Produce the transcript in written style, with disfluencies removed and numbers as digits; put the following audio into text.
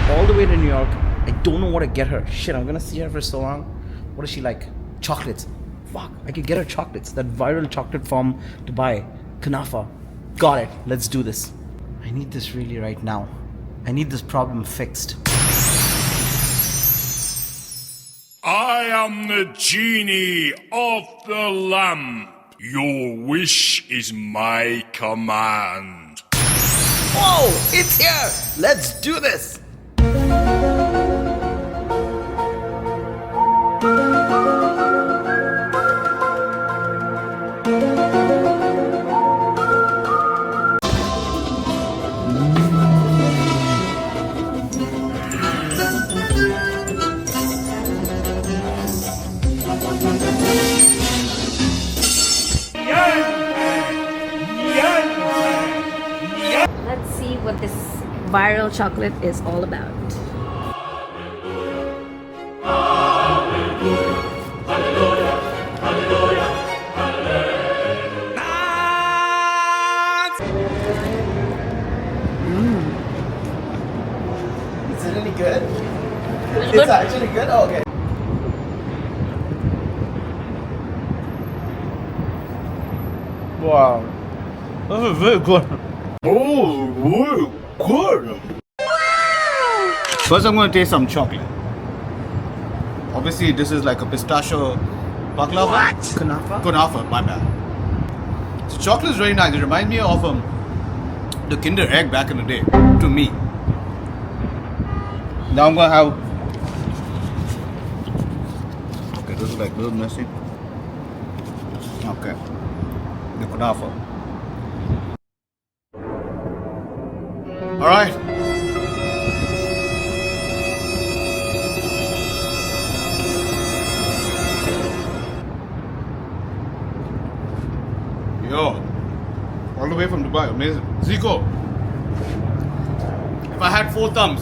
all the way to New York. I don't know what to get her. Shit, I'm gonna see her for so long. What is she like? Chocolates. Fuck, I could get her chocolates. That viral chocolate from Dubai. Knafeh. Got it. Let's do this. I need this really right now. I need this problem fixed. I am the genie of the lamp. Your wish is my command. Whoa! It's here! Let's do this! Let's see what this viral chocolate is all about. Is it any good? It's actually good? Oh, okay. Wow. This is very good. Oh, very good. First, I'm going to taste some chocolate. Obviously, this is like a pistachio baklava. What? Knafeh? Knafeh, my bad. So, chocolate is very nice. It reminds me of the Kinder Egg back in the day, to me. Now I'm going to have... Okay, this is like a little messy. Okay. The Knafeh. Alright. Yo, all the way from Dubai, amazing. Zico, if I had 4 thumbs,